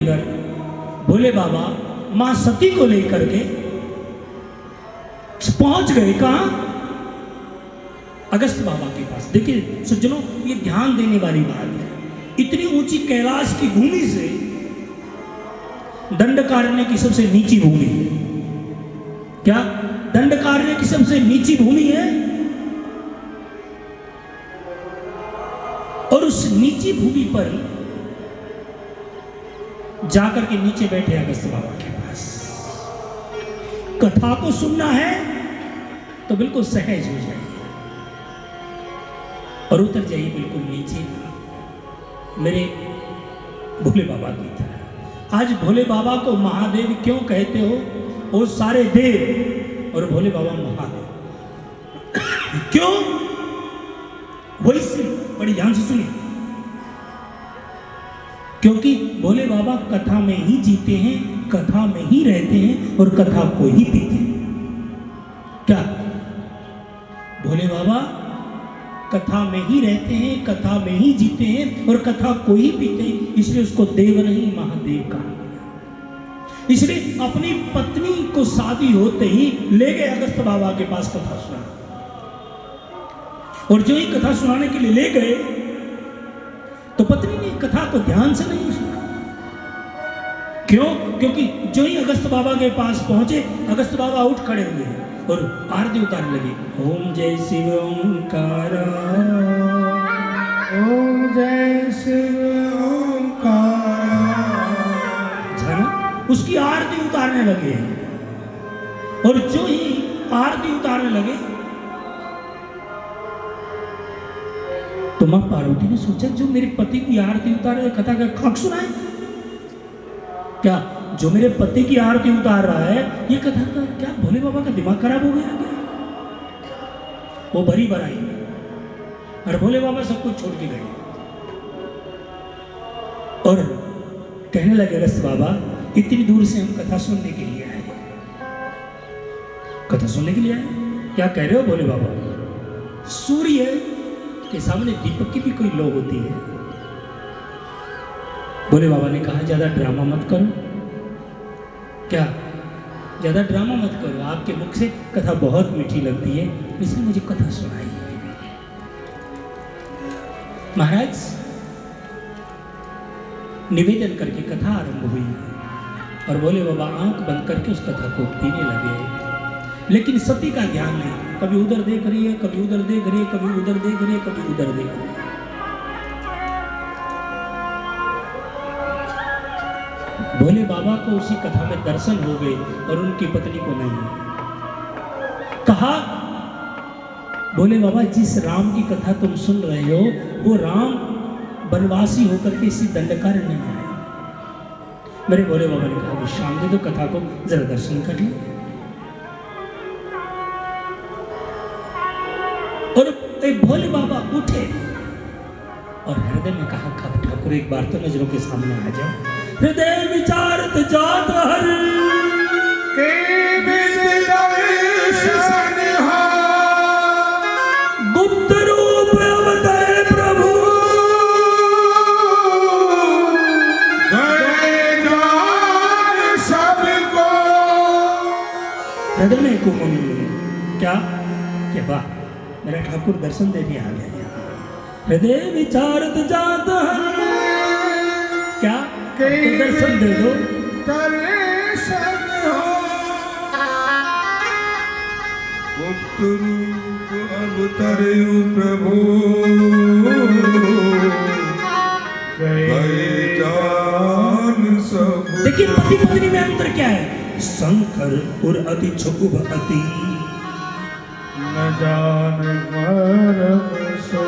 भोले बाबा मां सती को लेकर के पहुंच गए कहां? अगस्त बाबा के पास। देखिए सज्जनों, ये ध्यान देने वाली बात है। इतनी ऊंची कैलाश की भूमि से दंडकारण्य की सबसे नीची भूमि है। क्या दंडकारण्य की सबसे नीची भूमि है? और उस नीची भूमि पर जाकर के नीचे बैठे अगस्त बाबा के पास। कथा को सुनना है तो बिल्कुल सहज हो जाइए और उतर जाइए बिल्कुल नीचे, मेरे भोले बाबा की तरह। आज भोले बाबा को महादेव क्यों कहते हो? वो सारे देव और भोले बाबा महादेव। क्यों? वही से बड़ी ध्यान से सुनिए। क्योंकि भोले बाबा कथा में ही जीते हैं, कथा में ही रहते हैं और कथा को ही पीते हैं। क्या भोले बाबा कथा में ही रहते हैं, कथा में ही जीते हैं और कथा को ही पीते हैं, इसलिए उसको देव नहीं महादेव कहा। इसलिए अपनी पत्नी को शादी होते ही ले गए अगस्त बाबा के पास कथा सुना, और जो ही कथा सुनाने के लिए ले गए तो पत्नी ने कथा को ध्यान से नहीं सुना। क्यों? क्योंकि जो ही अगस्त बाबा के पास पहुंचे, अगस्त बाबा उठ खड़े हुए और आरती उतारने लगे। ओम जय शिव ओंकार, ओम जय शिव ओंकार। उसकी आरती उतारने लगे और जो ही आरती उतारने लगे तो मां पार्वती ने सोचा जो मेरे पति की आरती उतारे कथा का खाक सुनाए। क्या जो मेरे पति की आरती उतार रहा है ये कथा का क्या भोले बाबा का दिमाग खराब हो गया क्या? वो भरी भराई और भोले बाबा सब कुछ छोड़ के गए और कहने लगे अगस्त बाबा इतनी दूर से हम कथा सुनने के लिए आए। कथा सुनने के लिए आए? क्या कह रहे हो भोले बाबा? सूर्य के सामने दीपक की भी कोई लो होती है। भोले बाबा ने कहा ज्यादा ड्रामा मत करो। क्या ज्यादा ड्रामा मत करो, आपके मुख से कथा बहुत मीठी लगती है, इसलिए मुझे कथा सुनाई। महाराज निवेदन करके कथा आरंभ हुई और भोले बाबा आंख बंद करके उस कथा को पीने लगे। लेकिन सती का ध्यान नहीं, कभी उधर देख रही है, कभी उधर देख रही है, कभी उधर देख रही है, कभी उधर देख रही है। भोले बाबा को उसी कथा में दर्शन हो गए और उनकी पत्नी को नहीं। कहा भोले बाबा जिस राम की कथा तुम सुन रहे हो वो राम वनवासी होकर के इसी दंडकारण्य में आए। मेरे भोले बाबा ने कहा शाम दे दो कथा को जरा दर्शन कर लो। और भोले बाबा उठे और हृदय में कहा कब ठाकुर एक बार तो नजरों के सामने आ जाओ। हृदय विचारत जात हर के गुप्त रूप अवतरे प्रभु सबको। हृदय में क्या क्या वाह, मेरा ठाकुर दर्शन देने आ गया। हृदय विचारत जात हर, क्या तो दर्शन दे दो। गुप्त रूप अवतरे प्रभु सब। देखिए पति पत्नी में अंतर क्या है? शंकर और अति छुप अति न जान मरम सो।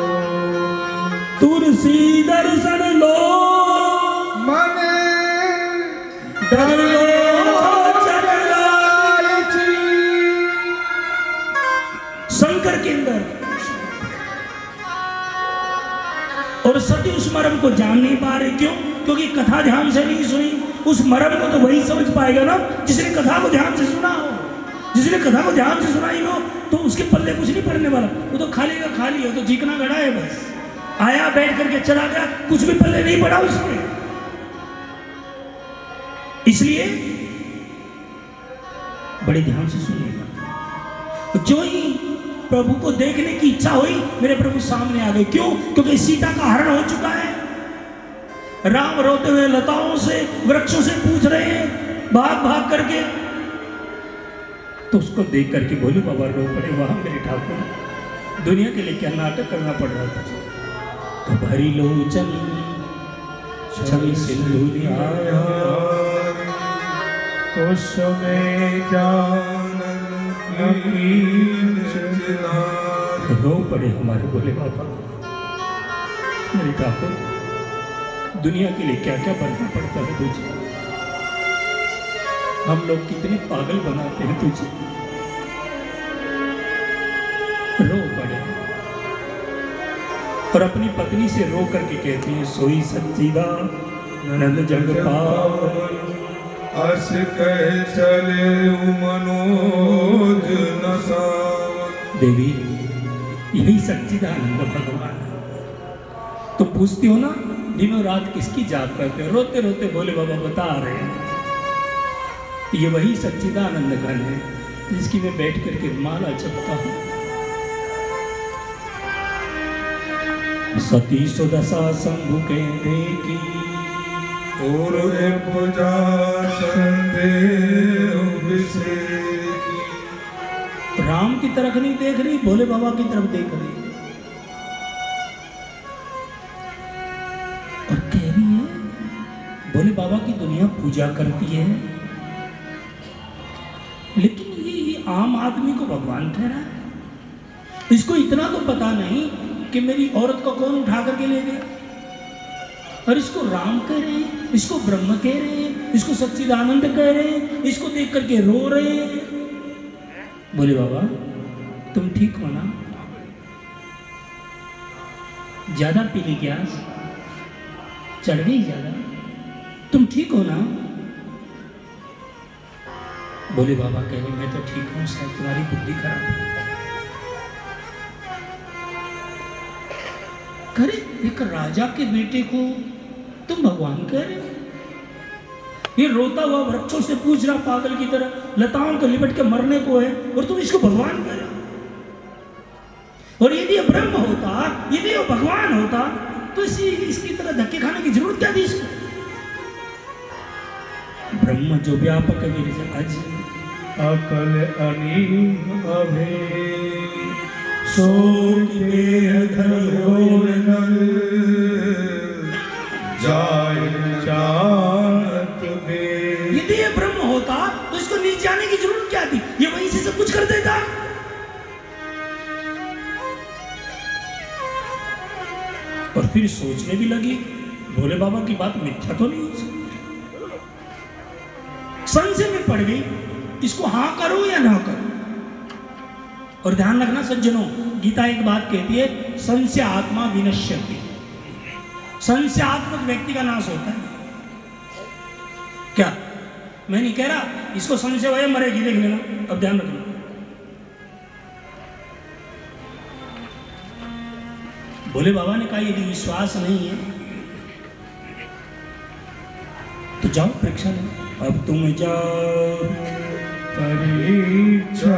तुलसी दर्शन लो मन डर लो शंकर के अंदर। और सती उस मर्म को जान नहीं पा रहे। क्यों? क्योंकि कथा ध्यान से नहीं सुनी। उस मर्म को तो वही समझ पाएगा ना जिसने कथा को ध्यान से सुना हो। जिसने कथा को ध्यान से सुनाई हो तो उसके पल्ले कुछ नहीं पड़ने वाला। वो तो खाली का खाली है, तो चीखना गड़ा है बस। आया बैठ करके चला गया, कुछ भी पल्ले नहीं पड़ा उसमें। इसलिए बड़े ध्यान से सुनिएगा। जो ही प्रभु को देखने की इच्छा हुई, मेरे प्रभु सामने आ गए। क्यों? क्योंकि सीता का हरण हो चुका है। राम रोते हुए लताओं से, वृक्षों से पूछ रहे हैं, भाग भाग करके। तो उसको देख करके बोले बाबा रो पड़े, वहां मेरे ठाकुर, दुनिया के लिए क्या नाटक करना पड़ रहा था। तो भरी लोचन छवि सिंधु रो पड़े हमारे बोले बाबा, मेरे ठाकुर, दुनिया के लिए क्या क्या बनना पड़ता है तुझे। हम लोग कितने पागल बनाते हैं तुझे। रो पड़े और अपनी पत्नी से रो करके कहती है, सोई सच्चिदानंद जग पावन, अस कह चले मनोज नसावन। देवी, यही सच्चिदानंद भगवान है। तो पूछती हो ना, दिनों रात किसकी जाप करते हो? रोते रोते बोले बाबा बता रहे हैं, ये वही सच्चिदानंद घन है जिसकी मैं बैठ करके माला जपता हूं। सती सुदशा शंभु के देखी, और पूजा संदेह विषेकी। राम की तरफ नहीं देख रही, भोले बाबा की तरफ देख रही और कह रही है, भोले बाबा की दुनिया पूजा करती है, लेकिन ये आम आदमी को भगवान ठहरा। इसको इतना तो पता नहीं कि मेरी औरत को कौन उठा करके ले गया। और इसको राम कह रहे हैं, इसको ब्रह्म कह रहे हैं, इसको सच्चिदानंद कह रहे हैं, इसको देख करके रो रहे हैं। बोले बाबा तुम ठीक हो ना? ज्यादा पी ली क्या? चढ़ गई ज्यादा? तुम ठीक हो ना? बोले बाबा कह रहे मैं तो ठीक हूं, शायद तुम्हारी बुद्धि खराब है। करे एक राजा के बेटे को तुम भगवान कह रहे हो? ये रोता हुआ वृक्षों से पूछ रहा पागल की तरह, लताओं को लिपट के मरने को है, और तुम इसको भगवान कह रहे हो? और यदि ये ब्रह्म होता, यदि ये भगवान होता, तो इसकी तरह धक्के खाने की जरूरत क्या थी इसको? ब्रह्म जो व्यापक अज अकल अनीम अभे, सो जाय जानत बे। यदि ये ब्रह्म होता तो इसको नीचे आने की जरूरत क्या थी? ये वहीं से सब कुछ कर देता। और फिर सोचने भी लगी, भोले बाबा की बात मिथ्या तो नहीं हो सकती। संशय में पड़ गई, इसको हां करूं या ना करूं। और ध्यान रखना सज्जनों, गीता एक बात कहती है, संशय आत्मा विनश्यति। संशयात्मक व्यक्ति का नाश होता है। क्या मैं नहीं कह रहा इसको संशय हो मरेगी, देख लेना। अब ध्यान रखना, भोले बाबा ने कहा यदि विश्वास नहीं है तो जाओ परीक्षा लो। अब तुम जाओ परीक्षा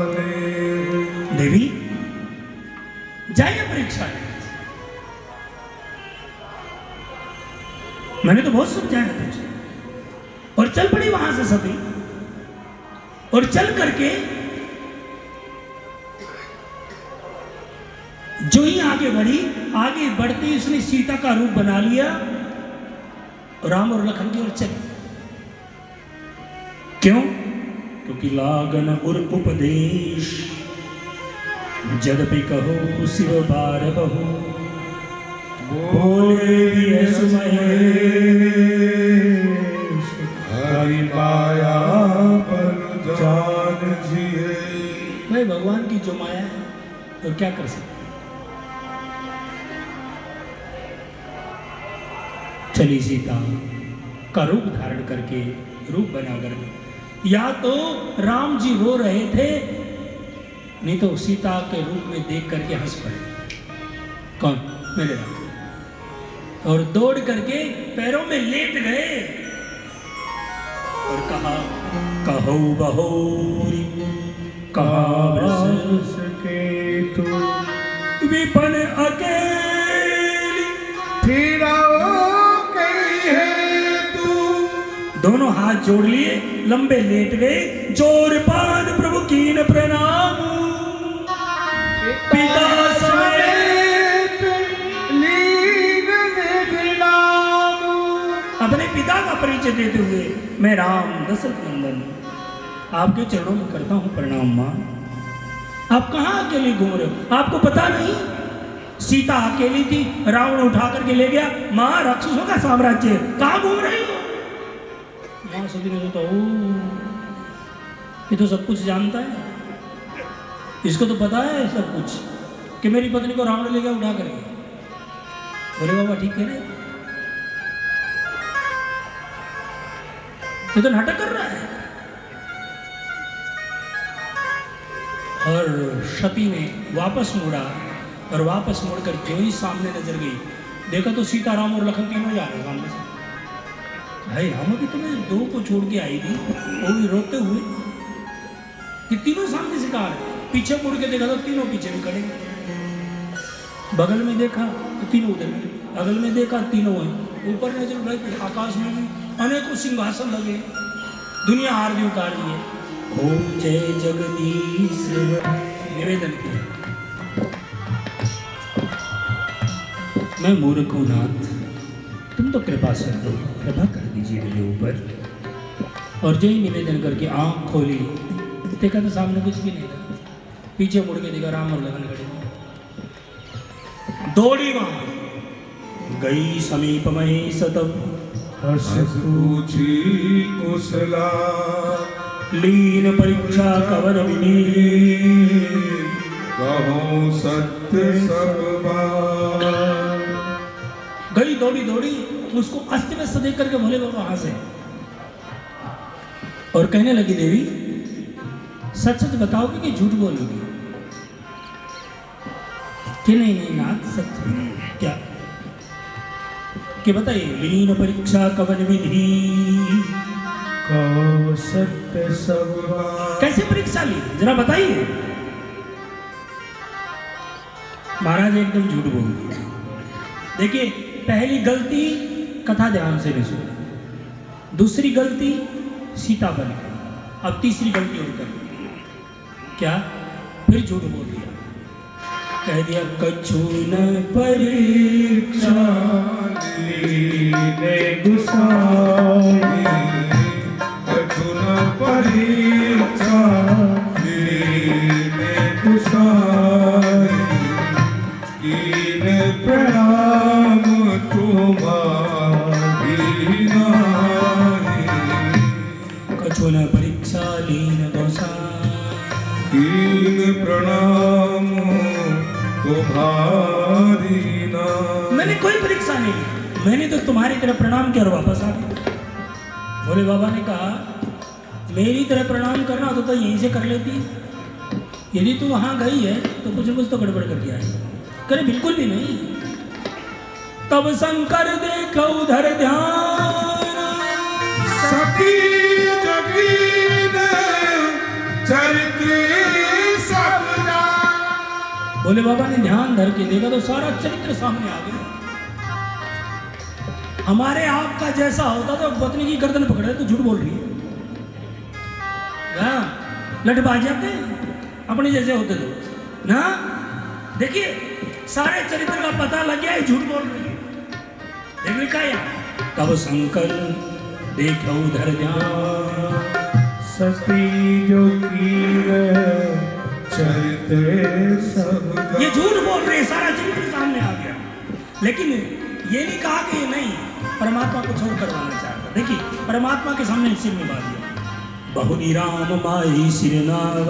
ले। देवी जाइए परीक्षा ले। मैंने तो बहुत समझाया तुझे। और चल पड़ी वहां से सती, और चल करके जो ही आगे बढ़ी, आगे बढ़ते ही उसने सीता का रूप बना लिया, राम और लखन की ओर चली। क्यों? क्योंकि लागन उर उपदेश, जदपि कहो शिव बार बहु, बोले सुमहेश, हरि माया पर जान जिए। भाई भगवान की जो माया है और क्या कर सकते। चली सीता का रूप धारण करके, रूप बना करके। या तो राम जी रो रहे थे, नहीं तो सीता के रूप में देख करके हंस पड़े। कौन? मेरे राम। और दौड़ करके पैरों में लेट गए। और कहा, कहो बहोरी कहा बरस के तू विपन अकेली फिरा गई है तू। दोनों हाथ जोड़ लिए, लंबे लेट गए, जोर पान प्रभु कीन प्रणाम। पिता समेत लीन निधिनाम। अपने पिता का परिचय देते हुए, मैं राम दशरथ नंदन आपके चरणों में करता हूं प्रणाम। मां, आप कहां अकेले घूम रहे हो? आपको पता नहीं सीता अकेली थी, रावण उठा करके ले गया। मां, राक्षसों का साम्राज्य है, कहां घूम रही हो? मां सभी ने सोचा, ओ ये तो सब कुछ जानता है, इसको तो पता है सब कुछ कि मेरी पत्नी को रावण ले गया उठा करके। बोले बाबा ठीक है, ये तो नाटक कर रहा है। और सती ने वापस मुड़ा, और वापस मुड़कर जो ही सामने नजर गई, देखा तो सीता राम और लखन तीनों जा रहे सामने से। भाई राम भी तुम्हें दो को छोड़ के आई थी, वो भी रोते हुए कि तीनों सामने से कहा। पीछे मुड़ के देखा तो तीनों पीछे भी खड़े, बगल में देखा तो तीनों उधर, अगल में देखा तीनों हैं, ऊपर नजर उठाई तो आकाश में भी अनेकों सिंहासन लगे, दुनिया आरती उतार दिए। ओम जय जगदीश निवेदन किया, मैं मूर्ख हूं नाथ, तुम तो कृपा कर दो, कृपा कर दीजिए मेरे ऊपर। और जय निवेदन करके आंख खोली, देखा तो सामने कुछ भी नहीं था। पीछे मुड़ के देखा राम और लखन खड़े, दौड़ी वहां गई समीप में सतब, हस पूछी कुशला लीन परीक्षा कवन विनी, कहो सत्य सब बात। गई दौड़ी दौड़ी, उसको अस्त व्यस्त देख करके भोले बाबा वहां से, और कहने लगी, देवी सच सच बताओगे कि झूठ बोलोगी? कि नहीं नहीं नाथ सत्य। क्या कि बताइए, लीन परीक्षा कवन विधि, कहो सत्य सब बात। कैसे परीक्षा ली जरा बताइए। महाराज एकदम झूठ बोल दिया। देखिए, पहली गलती कथा ध्यान से नहीं सुनी, दूसरी गलती सीता बन गई, अब तीसरी गलती और कर दी। क्या? फिर झूठ बोल दिया, कह दिया कछु न परीक्षा लीने गुसाई, कछु न परीक्षा लीने गुसाई, कीन प्रणाम तुम्हारी नाई। कछु न परीक्षा लीन गोसाई, कीन प्रणाम तुम्हारी नाई। मैंने कोई परीक्षा नहीं, मैंने तो तुम्हारी तरह प्रणाम किया और वापस आ गया। भोले बाबा ने कहा, मेरी तरह प्रणाम करना होता तो यहीं से कर लेती, यदि तू वहां गई है तो कुछ न कुछ तो गड़बड़ कर दिया है। करे बिल्कुल भी नहीं। तब शंकर देखो उधर ध्यान, सती जगीन चरित्र सब जान। भोले बाबा ने ध्यान धर के देखा तो सारा चरित्र सामने आ गया। हमारे आपका जैसा होता तो पत्नी की गर्दन पकड़े तो झूठ बोल रही है, लटबाज जाते अपने जैसे होते तो ना। देखिए, सारे चरित्र का पता लग गया, झूठ बोल रही है। देख लिखा यहाँ, तब शंकर देखो उधर ध्यान, सती जो कीन चरित्र सब जान। ये झूठ बोल रहे, सारा चरित्र सामने आ गया। लेकिन ये नहीं कहा कि ये नहीं, परमात्मा को छोड़ करवाना चाहता। देखिए, परमात्मा के सामने सिर निभा दिया। बहुनी राम माई सिर नाव,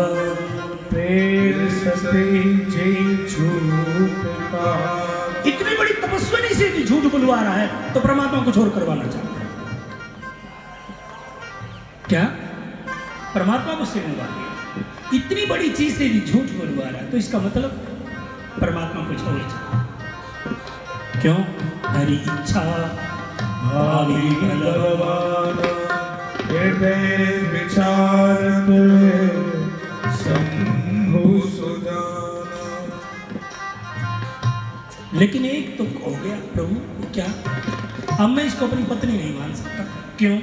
फिर सती जी झूठ कहा। इतनी बड़ी तपस्विनी से भी झूठ बुलवा रहा है तो परमात्मा को छोड़ करवाना चाहता है। क्या? परमात्मा को सिर निभा दिया। इतनी बड़ी चीज से भी झूठ बुलवा रहा है तो इसका मतलब परमात्मा को छोड़ चाहता। क्यों? हरि इच्छा भावी बलवान, हृदय विचारत शंभु सुजाना। लेकिन एक तो हो गया प्रभु, क्या? अब मैं इसको अपनी पत्नी नहीं मान सकता। क्यों?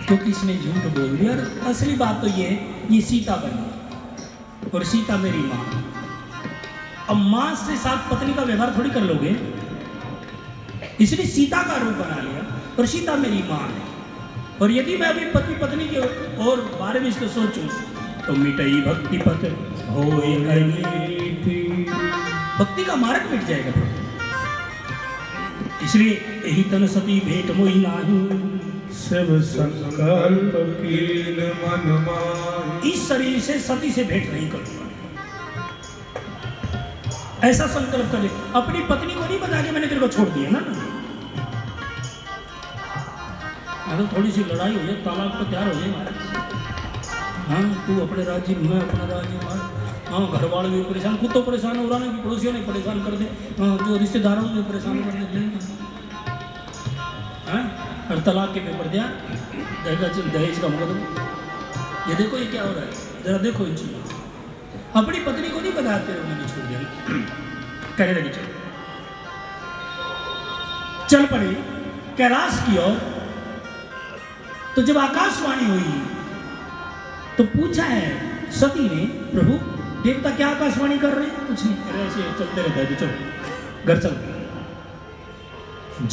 क्योंकि इसने झूठ बोल दिया। और असली बात तो ये है, ये सीता बनी और सीता मेरी माँ। अब माँ से साथ पत्नी का व्यवहार थोड़ी कर लोगे, इसलिए सीता का रूप बना लिया और सीता मेरी माँ है। और यदि मैं अभी पति पत्नी के और बारे में इसको सोचूं तो मिटई भक्ति पथ हो, भक्ति का मार्ग मिट जाएगा प्रभु। इसलिए यही तन सती भेंट मोहि नाहि, शिव संकल्प कीन मन माहि। इस शरीर से सती से भेंट नहीं करूंगा, ऐसा संकल्प कर ले। अपनी पत्नी को नहीं बता के मैंने तेरे को छोड़ दिया ना। अगर थोड़ी सी लड़ाई हो जाए, तालाब पर तैयार हो जाए महाराज। हाँ, तू अपने राज्य, मैं अपना राज्य। हाँ, घर वाले भी परेशान, खुद तो परेशान हो रहा है कि पड़ोसियों ने परेशान कर दे। हाँ, जो रिश्तेदारों ने परेशान कर दे। हाँ, और तलाक के पेपर दिया, दहेज का मुकदमा। ये देखो ये क्या हो रहा है, जरा देखो इन चीजों। अपनी पत्नी को नहीं बताते हुए मैंने छोड़ दिया। कहने लगी चल पड़े कैलाश की ओर। तो जब आकाशवाणी हुई तो पूछा है सती ने, प्रभु देवता क्या आकाशवाणी कर रहे हैं? कुछ नहीं, अरे ऐसे चलते रहता है। चलो घर चल।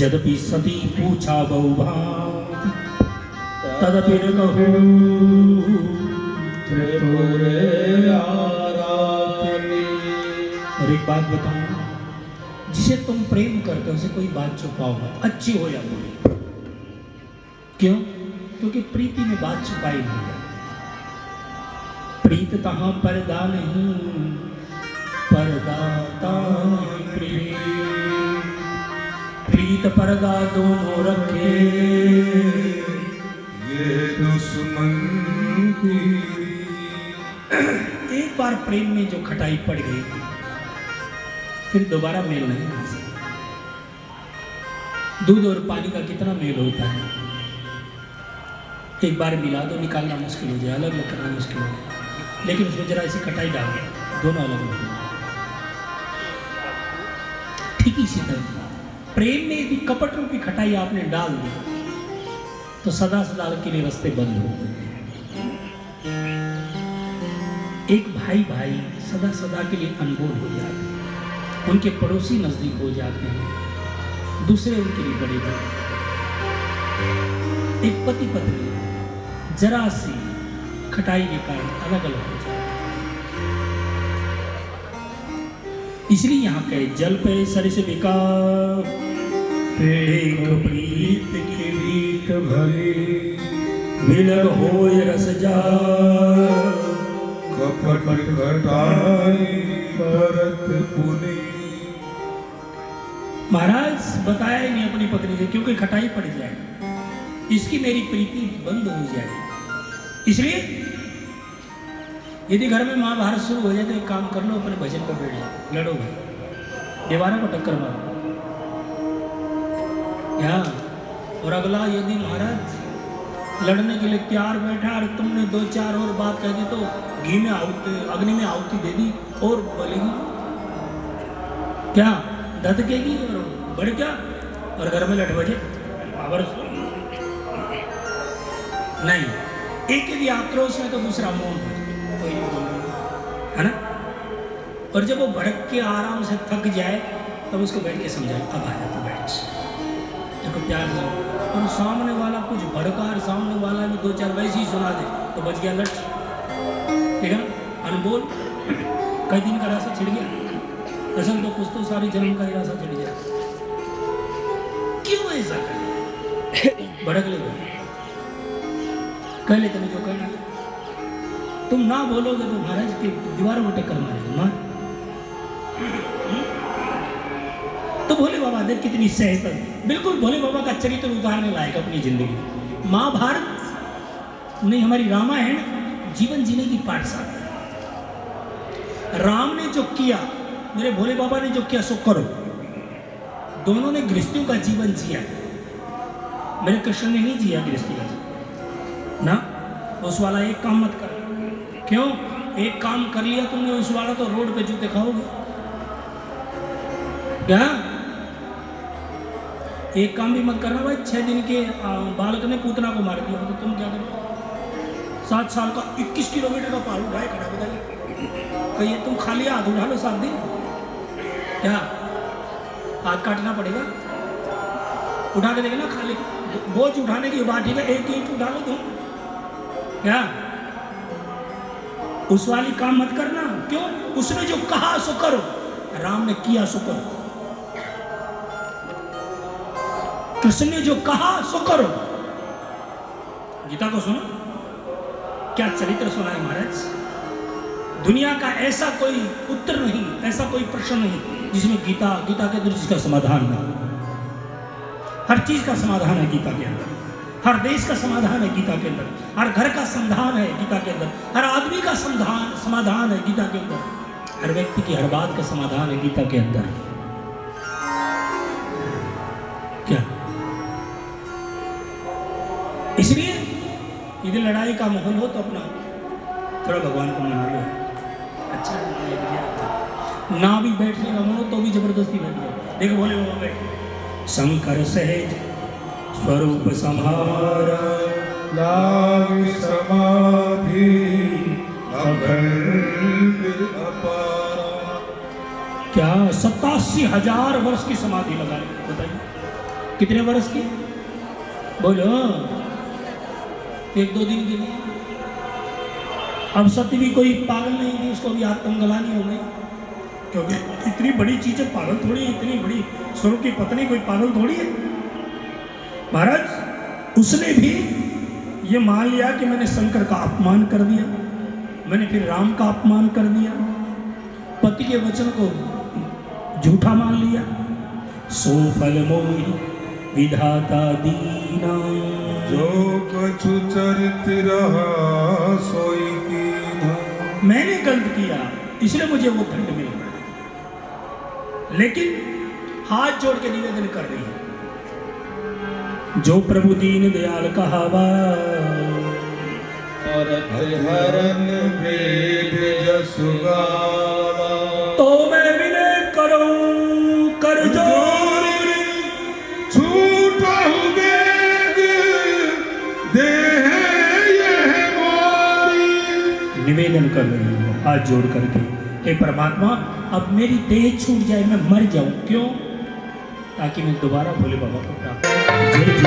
यद्यपि सती पूछा बहुभाव तदपि न कहूं और एक बात बताऊं, जिसे तुम प्रेम करते हो उसे कोई बात छुपाओ मत, अच्छी हो या बुरी। क्यों? क्योंकि प्रीति में बात छुपाई नहीं है। प्रीत तहां पर्दा नहीं, पर्दा ताहीं प्रीत। प्रीत पर्दा दोनों रखे, ये दुश्मन की। एक बार प्रेम में जो खटाई पड़ गई फिर दोबारा मेल नहीं हो सकता। दूध और पानी का कितना मेल होता है, एक बार मिला दो, निकालना मुश्किल हो जाए, अलग अलग करना मुश्किल हो जाए। लेकिन उसमें जरा ऐसी खटाई डाल दो, दोनों अलग हो जाए। ठीक इसी तरह प्रेम में यदि कपट रूपी खटाई आपने डाल दी तो सदा सदा के लिए रास्ते बंद हो गए। एक भाई भाई सदा सदा के लिए अनमोल हो जाते हैं, उनके पड़ोसी नजदीक हो जाते हैं, दूसरे उनके लिए बड़े बड़े। एक पति पत्नी जरा सी खटाई के कारण अलग अलग हो जाते हैं। इसलिए यहाँ कहे जल पे सरिस विकार एक प्रीत की रीत भरी, मिलन होय रस जा। कपट घटाई भरत पुनि। महाराज बताया ही नहीं अपनी पत्नी से, क्योंकि खटाई पड़ जाए, इसकी मेरी प्रीति बंद हो जाए। इसलिए यदि घर में महाभारत शुरू हो जाए तो एक काम कर लो, अपने भजन पर बैठ जाओ, लड़ो भाई, दीवारों को टक्कर मारो। क्या? और अगला यदि महाराज लड़ने के लिए तैयार बैठा और तुमने दो चार और बात कह दी तो घी में आहुति, अग्नि में आहुति दे दी और बोलेगी क्या? धधकेगी और बढ़ क्या? और घर में लठ बजे नहीं। एक यदि आक्रोश में तो दूसरा मौन, कोई नहीं बोल रहा है ना। और जब वो भड़क के आराम से थक जाए तब उसको बैठ के समझाए, अब आ जा, तो बैठ, देखो प्यार से। और सामने वाला कुछ भड़का और सामने वाला भी दो चार वैसे ही सुना दे तो बच गया लट, ठीक है ना। अनबोल कई दिन का रास्ता छिड़ गया, असल तो कुछ तो सारी जन्म का रास्ता छिड़ गया। क्यों ऐसा करे? भड़क ले कह लेते नहीं जो कहना। तुम ना बोलोगे तो महाराज के दीवारों को टक्कर मारेगा मार। तो भोले बाबा देख कितनी सहता, बिल्कुल भोले बाबा का चरित्र उतारने लायक अपनी जिंदगी। महाभारत नहीं, हमारी रामायण जीवन जीने की पाठशाला। राम ने जो किया, मेरे भोले बाबा ने जो किया सो करो। दोनों ने गृहस्थियों का जीवन जिया, मेरे कृष्ण ने नहीं जिया गृहस्थी का जीवन ना। उस वाला एक काम मत कर। क्यों? एक काम कर लिया तुमने उस वाला तो रोड पे जूते खाओगे क्या? एक काम भी मत करना भाई। 6 दिन के बालक ने पूतना को मार दिया तो तुम क्या करो? 7 साल का 21 किलोमीटर का पहाड़ उठाए खड़ा, बताइए कहिए तुम खाली हाथ उठा लो 7 दिन क्या? हाथ काटना पड़ेगा। उठा के देखना, खाली बोझ उठाने की बात ठीक है, एक ईंट उठा लो तुम क्या? उस वाली काम मत करना। क्यों? उसने जो कहा सो करो, राम ने किया सो करो। कृष्ण ने जो कहा सो करो। गीता को सुनो, क्या चरित्र सुना है महाराज। दुनिया का ऐसा कोई उत्तर नहीं, ऐसा कोई प्रश्न नहीं जिसमें गीता के अंदर जिसका समाधान ना। हर चीज का समाधान है गीता के अंदर। हर देश का समाधान है गीता के अंदर। हर घर का समाधान है गीता के अंदर। हर आदमी का समाधान है गीता के अंदर। हर व्यक्ति की हर बात का समाधान है गीता के अंदर। क्या? इसलिए यदि लड़ाई का माहौल हो तो अपना थोड़ा भगवान को मना लो। अच्छा ना भी बैठने का मन हो तो भी जबरदस्ती बैठ जाओ। देखो बोले बाबा बैठे, शंकर सहज स्वरूप संहारा लाग समाधि अखंड अपारा। क्या 87,000 वर्ष की समाधि लगा ली? बताइए कितने वर्ष की? बोलो 1-2 दिन के लिए। अब सत्य भी कोई पागल नहीं थी, उसको भी आत्मगलानी हो गई। क्योंकि इतनी बड़ी चीज है, पागल थोड़ी है। इतनी बड़ी स्वरूप की पत्नी कोई पागल थोड़ी है महाराज। उसने भी ये मान लिया कि मैंने शंकर का अपमान कर दिया, मैंने फिर राम का अपमान कर दिया, पति के वचन को झूठा मान लिया। सो फल मोहि विधाता दीना। जो कछु चरित रहा सोई कीन्हा। मैंने गलत किया इसलिए मुझे वो दंड मिल रहा है। लेकिन हाथ जोड़ के निवेदन कर रही है, जो प्रभु दीन दयाल कहावा और हरन वेद जसु गावा। तो मैं विनय करूं कर जोरी छूटहु वेद देह यह मोरी। निवेदन कर रही है हाथ जोड़ करके, हे परमात्मा अब मेरी देह छूट जाए, मैं मर जाऊं। क्यों? ताकि मैं दोबारा भोले बाबा को प्राप्त। जय जय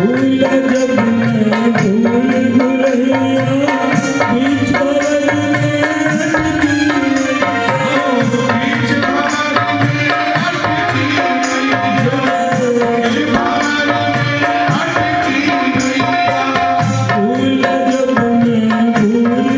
भूल जब मैं भूल भुलैया बीच भंवर में भूल जब मैं भूल भुलैया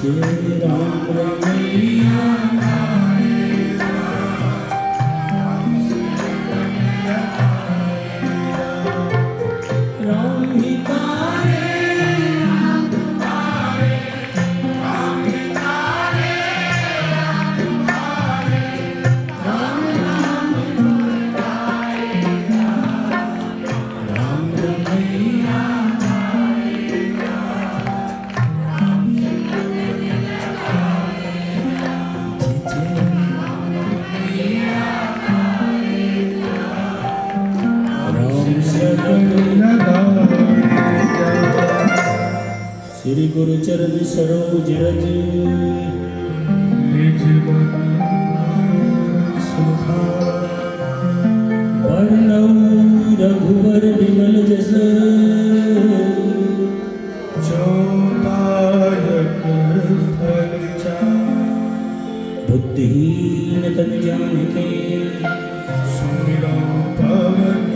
जय राम रमैया राम ही तारे श्री गुरु चरण सरोज रज निज वर्णौ रघुवर विमल जस चौपायक फल बुद्धिहीन तन जानिके सुमिरो पवन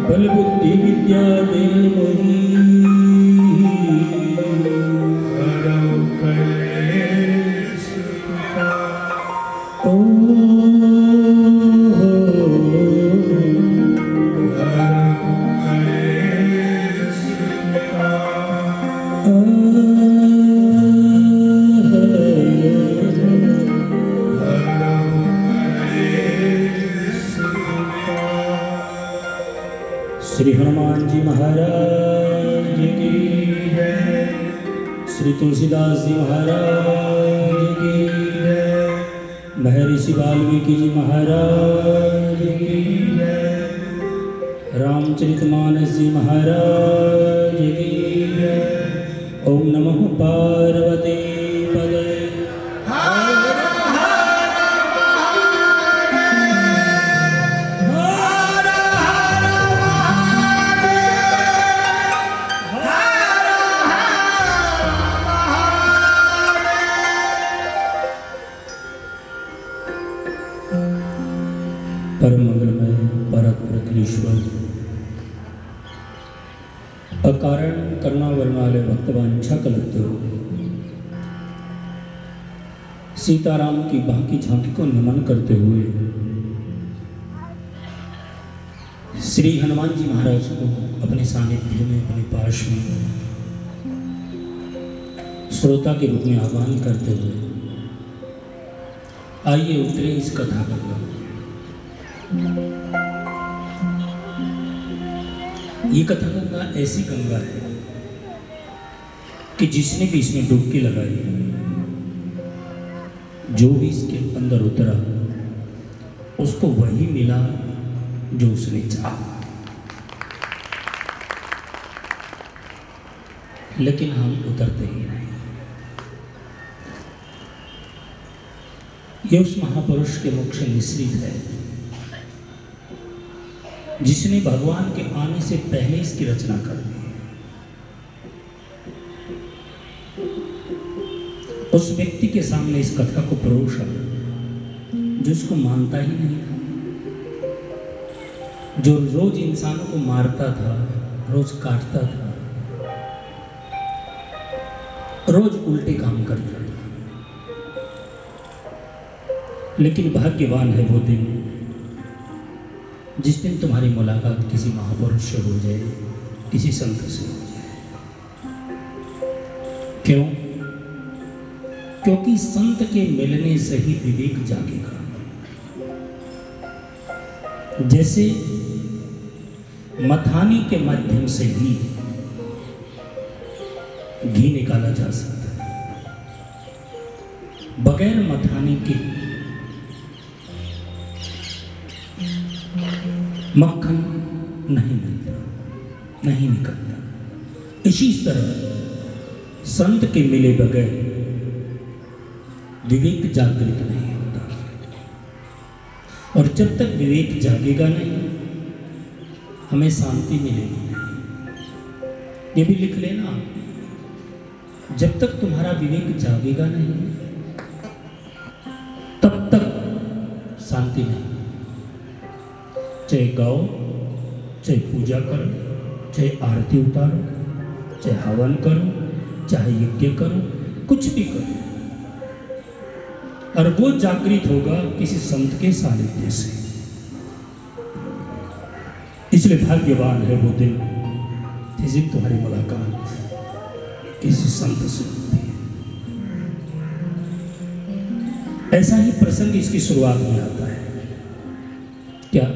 बल बुद्धि विद्या दे मोहि हरौ कलेश ओ श्री हनुमान जी महाराज की जय, श्री तुलसीदास जी महाराज की जय, महर्षि वाल्मीकि जी महाराज की जय, रामचरितमानस जी महाराज की जय। ओम नमः पार्वती पदे परम मंगलमय परतपुरखीश्वर अकारण करुणा वर्णालय भक्तवांछा कलत्यो सीताराम की बाकी झांकी को नमन करते हुए श्री हनुमान जी महाराज को अपने सानिध्य में अपने पास में श्रोता के रूप में आह्वान करते हुए आइए उतरे इस कथा का। ये कथा गंगा ऐसी गंगा है कि जिसने भी इसमें डुबकी लगाई, जो भी इसके अंदर उतरा, उसको वही मिला जो उसने चाहा। लेकिन हम उतरते ही नहीं। ये उस महापुरुष के मुख से निश्रित है जिसने भगवान के आने से पहले इसकी रचना कर दी। उस व्यक्ति के सामने इस कथा को परोसा जिसको मानता ही नहीं था, जो रोज इंसानों को मारता था, रोज काटता था, रोज उल्टे काम करता था। लेकिन भाग्यवान है वो दिन जिस दिन तुम्हारी मुलाकात किसी महापुरुष से हो जाए, किसी संत से हो जाए। क्यों? क्योंकि संत के मिलने से ही विवेक जागेगा। जैसे मथानी के माध्यम से ही घी निकाला जा सकता है, बगैर मथानी के मक्खन नहीं मिलता, नहीं निकलता। इसी तरह संत के मिले बगैर विवेक जागृत नहीं होता, और जब तक विवेक जागेगा नहीं, हमें शांति मिलेगी नहीं। ये भी लिख लेना, जब तक तुम्हारा विवेक जागेगा नहीं, तब तक शांति नहीं। चाहे गाओ, चाहे पूजा करो, चाहे आरती उतारो, चाहे हवन करो, चाहे यज्ञ करो, कुछ भी करो, और वो जागृत होगा किसी संत के सानिध्य से। इसलिए भाग्यवान है वो दिन जिस दिन तुम्हारी मुलाकात किसी संत से होती है। ऐसा ही प्रसंग इसकी शुरुआत में आता है। क्या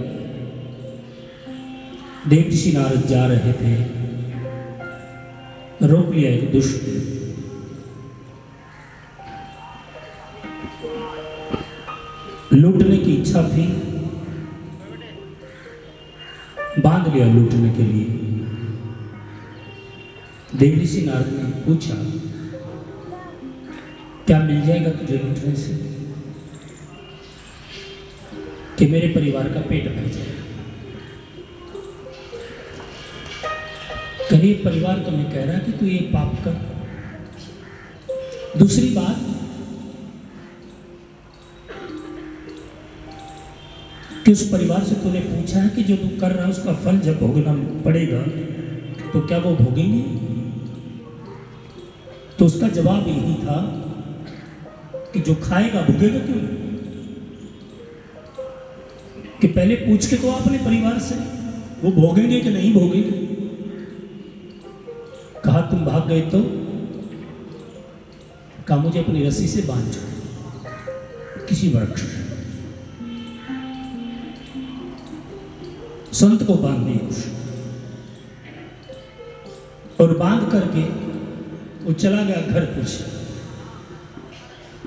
देवऋषि नारद जा रहे थे, रोक लिया एक दुष्ट, लूटने की इच्छा थी, बांध लिया लूटने के लिए। देवऋषि नारद ने पूछा, क्या मिल जाएगा तुझे लूटने से कि मेरे परिवार का पेट भर जाएगा? गरीब परिवार तुम्हें कह रहा कि तू ये पाप कर। दूसरी बात कि उस परिवार से तूने पूछा है कि जो तू कर रहा है उसका फल जब भोगना पड़ेगा तो क्या वो भोगेंगे? तो उसका जवाब यही था कि जो खाएगा भोगेगा क्यों? कि पहले पूछ के तो अपने परिवार से वो भोगेंगे कि नहीं भोगेंगे। कहा तुम भाग गए तो? कहा मुझे अपनी रस्सी से बांध दो किसी वृक्ष से। संत को बांधने और बांध करके वो चला गया घर। पूछा,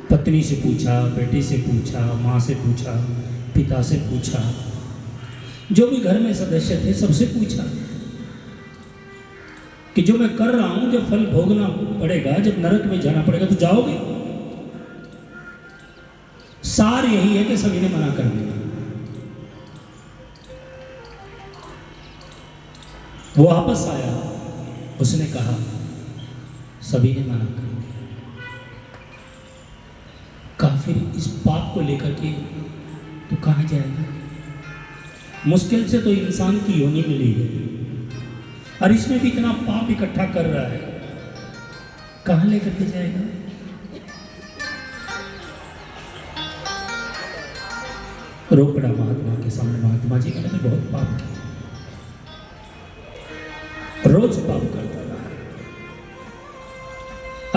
पत्नी से पूछा, बेटी से पूछा, माँ से पूछा, पिता से पूछा, जो भी घर में सदस्य थे सबसे पूछा कि जो मैं कर रहा हूं, जब फल भोगना पड़ेगा, जब नरक में जाना पड़ेगा तो जाओगे? सार यही है कि सभी ने मना कर दिया। वो वापस आया, उसने कहा सभी ने मना कर दिया। कहा फिर इस पाप को लेकर के तो कहाँ जाएगा? मुश्किल से तो इंसान की योनि मिली है और इसमें भी इतना पाप इकट्ठा कर रहा है, कहाँ लेकर के जाएगा? रो पड़ा महात्मा के सामने। महात्मा जी मैंने बहुत पाप किया, रोज पाप करता रहा,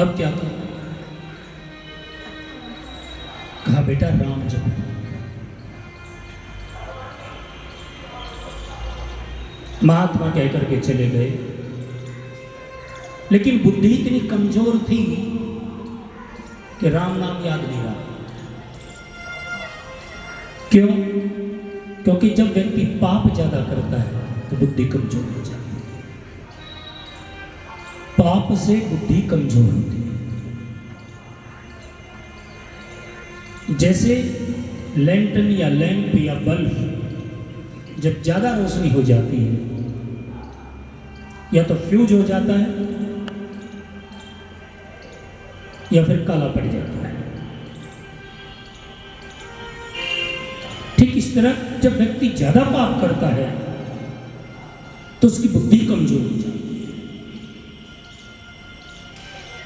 अब क्या करूं? कहा बेटा राम जप। महात्मा कहकर के चले गए, लेकिन बुद्धि इतनी कमजोर थी कि राम नाम याद नहीं रहा। क्यों? क्योंकि जब व्यक्ति पाप ज्यादा करता है तो बुद्धि कमजोर हो जाती है। पाप से बुद्धि कमजोर होती है। जैसे लैंटर्न या लैंप या बल्ब जब ज्यादा रोशनी हो जाती है या तो फ्यूज हो जाता है या फिर काला पड़ जाता है। ठीक इस तरह जब व्यक्ति ज्यादा पाप करता है तो उसकी बुद्धि कमजोर हो जाती है,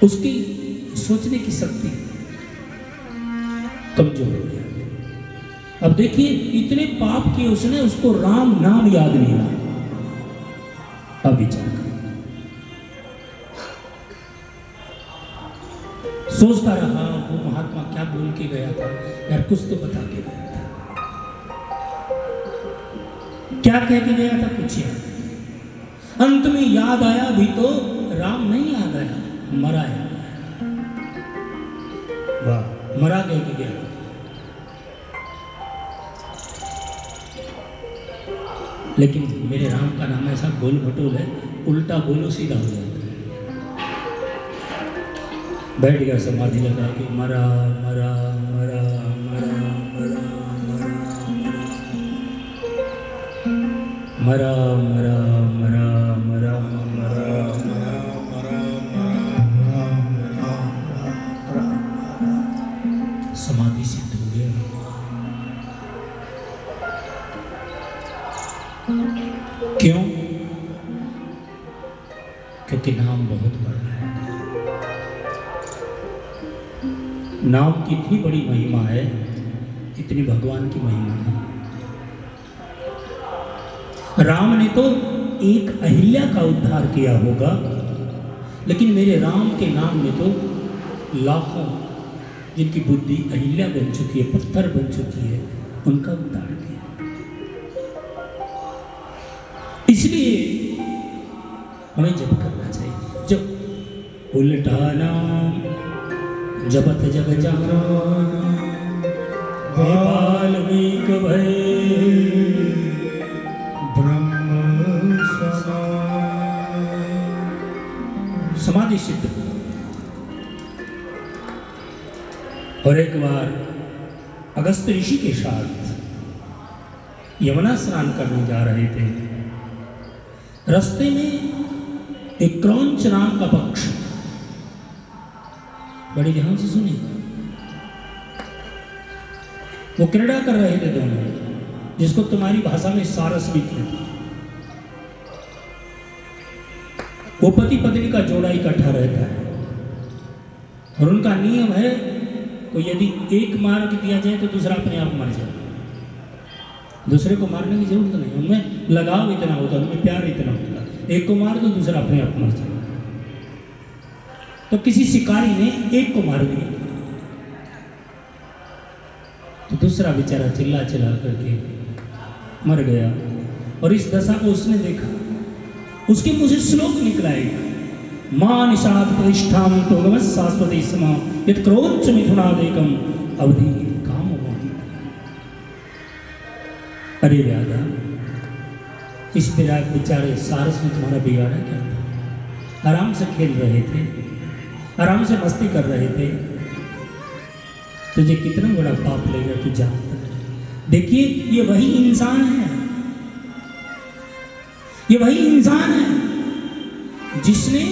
उसकी सोचने की शक्ति कमजोर हो जाती है। अब देखिए इतने पाप किए उसने, उसको राम नाम याद नहीं रहा। अभी चल सोचता रहा वो महात्मा क्या बोल के गया था, यार कुछ तो बता के गया था। क्या कह के गया था पूछिए। अंत में याद आया भी तो राम नहीं याद आया, मरा है। वाह, मरा कह के गया। लेकिन मेरे राम का नाम ऐसा गोल भटोल है, उल्टा बोलो सीधा हो जाता है। बैठ गया समाधि लगा के, मरा मरा मरा मरा मरा मरा मरा मरा मरा मरा मरा। समाधि सिद्ध हो गया। क्यों? क्योंकि नाम बहुत बड़ा है। नाम की इतनी बड़ी महिमा है, इतनी भगवान की महिमा है। राम ने तो एक अहिल्या का उद्धार किया होगा, लेकिन मेरे राम के नाम ने तो लाखों जिनकी बुद्धि अहिल्या बन चुकी है, पत्थर बन चुकी है, उनका उद्धार किया। इसलिए हमें जप करना चाहिए। जब उल्टा नाम जपत जग जाना, वाल्मीक भय ब्रह्म समान। समाधि सिद्ध। और एक बार अगस्त ऋषि के साथ यमुना स्नान करने जा रहे थे। रास्ते में एक क्रौंच नाम का पक्षी, बड़ी ध्यान से सुनिए, वो क्रीड़ा कर रहे थे दोनों, जिसको तुम्हारी भाषा में सारस भी कहते हैं। वो पति पत्नी का जोड़ा इकट्ठा रहता है और उनका नियम है को यदि एक मार दिया जाए तो दूसरा अपने आप मर जाए। दूसरे को मारने की जरूरत नहीं, उनमें लगाव इतना होता है, उनमें प्यार इतना होता है। एक को मार दो दूसरा अपने आप मर जाए। तो किसी शिकारी ने एक को मार दिया तो दूसरा बेचारा चिल्ला चिल्ला करके मर गया। और इस दशा को उसने देखा, उसके मुंह से श्लोक निकला है, मां निषाद प्रतिष्ठाम तो गम शाश्वती समा यत् क्रोध मिथुनादेकम अवधि काम मोहि। अरे राधा, इस विराट बेचारे सारस में तुम्हारा बिगाड़ा क्या था? आराम से खेल रहे थे, आराम से मस्ती कर रहे थे, तुझे कितना बड़ा पाप लेगा तू जानता है। देखिए ये वही इंसान है, ये वही इंसान है जिसने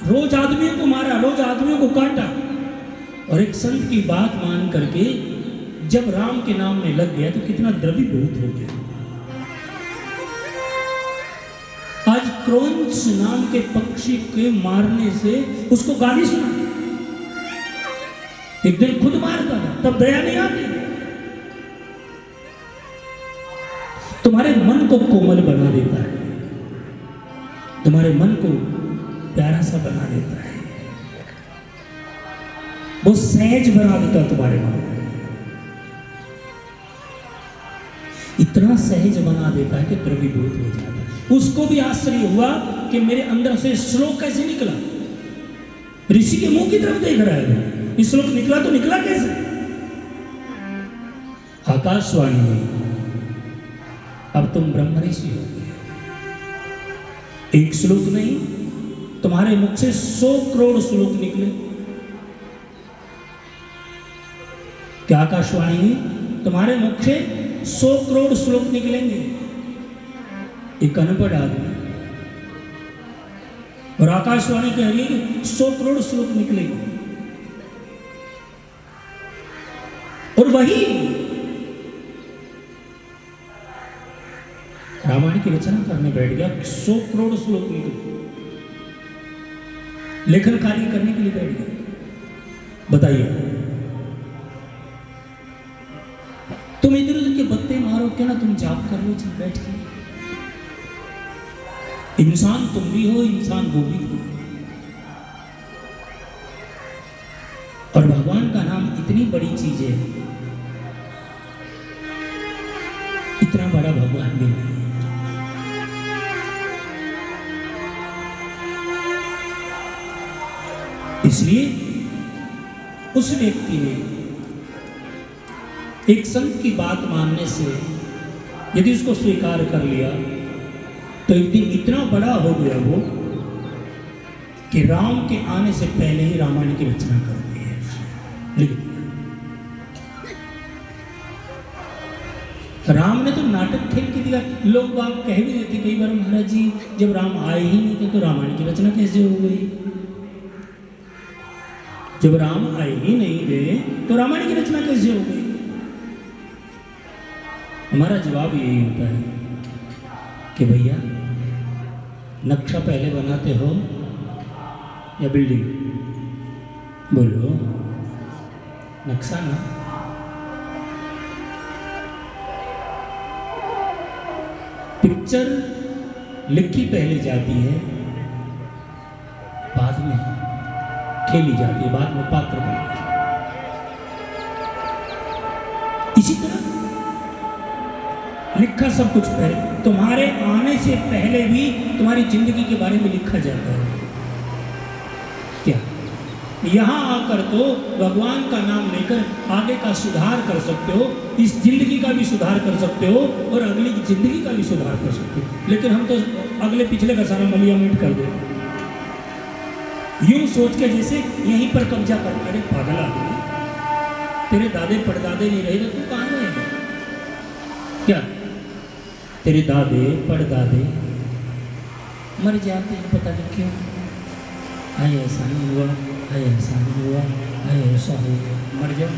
रोज आदमियों को मारा, रोज आदमियों को काटा, और एक संत की बात मान करके जब राम के नाम में लग गया तो कितना द्रवीभूत हो गया। आज क्रौंच नाम के पक्षी के मारने से उसको गाली सुना, एक दिन खुद मारता था, तब दया नहीं आती। तुम्हारे मन को कोमल बना देता है, तुम्हारे मन को प्यारा सा बना देता है, वो सहज बना देता है तुम्हारे मन को, इतना सहज बना देता है कि द्रवीभूत हो जाता है। उसको भी आश्चर्य हुआ कि मेरे अंदर से श्लोक कैसे निकला। ऋषि के मुंह की तरफ देख रहा है, ये श्लोक निकला तो निकला कैसे? आकाशवाणी में अब तुम ब्रह्म ऋषि हो गए। एक श्लोक नहीं, तुम्हारे मुख से 100 करोड़ श्लोक निकले। क्या आकाशवाणी में तुम्हारे मुख से 100 करोड़ श्लोक निकलेंगे। एक अनपढ़ आदमी और आकाशवाणी कह रही है 100 करोड़ श्लोक निकलेंगे, और वही रामायण की रचना करने बैठ गया, 100 करोड़ श्लोक निकले, लेखन कार्य करने के लिए बैठ गया। बताइए, तुम इधर उधर के बत्ते मारो क्या ना, तुम जाप कर लो चल बैठ के। इंसान तुम भी हो, इंसान वो भी हो। और भगवान का नाम इतनी बड़ी चीज है, इतना बड़ा भगवान भी नहीं। इसलिए उस व्यक्ति ने एक संत की बात मानने से यदि उसको स्वीकार कर लिया तो एक दिन इतना बड़ा हो गया वो कि राम के आने से पहले ही रामायण की रचना कर दी है, लिख दिया। राम ने तो नाटक खेल के दिया। लोग बात कह भी देते कई बार, महाराज जी जब राम आए ही नहीं थे तो रामायण की रचना कैसे हो गई? जब राम आए ही नहीं थे तो रामायण की रचना कैसे हो गई? हमारा जवाब यही होता है कि भैया नक्शा पहले बनाते हो या बिल्डिंग? बोलो। नक्शा ना, पिक्चर लिखी पहले जाती है, बाद में खेली जाती है, बाद में पात्र बनती है। इसी तरह लिखा सब कुछ पहले, तुम्हारे आने से पहले भी तुम्हारी जिंदगी के बारे में लिखा जाता है। क्या यहाँ आकर तो भगवान का नाम लेकर आगे का सुधार कर सकते हो, इस जिंदगी का भी सुधार कर सकते हो और अगली की जिंदगी का भी सुधार कर सकते हो, लेकिन हम तो अगले पिछले का सारा मलिया मिट कर देते, यूं सोच के जैसे यहीं पर कब्जा कर। अरे पागल आदमी, तेरे दादे पड़दादे नहीं रहे तो तू कहाँ रहेगा? क्या तेरे दादे पड़दादे मर जाते हैं, पता नहीं क्यों, आए ऐसा नहीं हुआ, आए ऐसा नहीं हुआ, आए ऐसा हो गया, मर जाओ।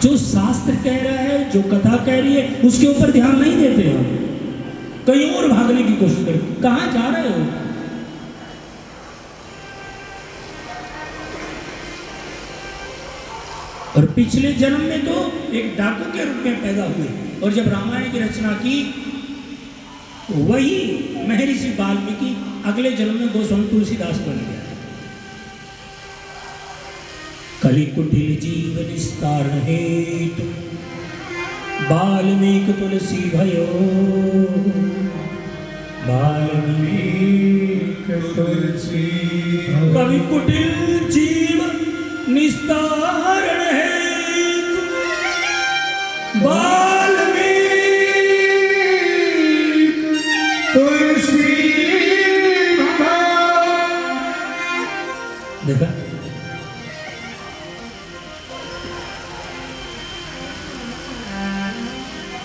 जो शास्त्र कह रहा है, जो कथा कह रही है, उसके ऊपर ध्यान नहीं देते हो, कहीं और भागने की कोशिश करो। कहाँ जा रहे हो? और पिछले जन्म में तो एक डाकू के रूप में पैदा हुए, और जब रामायण की रचना की वही महर्षि वाल्मीकि अगले जन्म में गोस्वामी तुलसीदास बन गया। कलि कुटिल जीव निस्तार हेतु वाल्मीकि तुलसी भयो, वाल्मीकि तुलसी। कवि कुटिल जीव निस्तारण हेतु वाल्मीकि तुलसी भयो। देखा,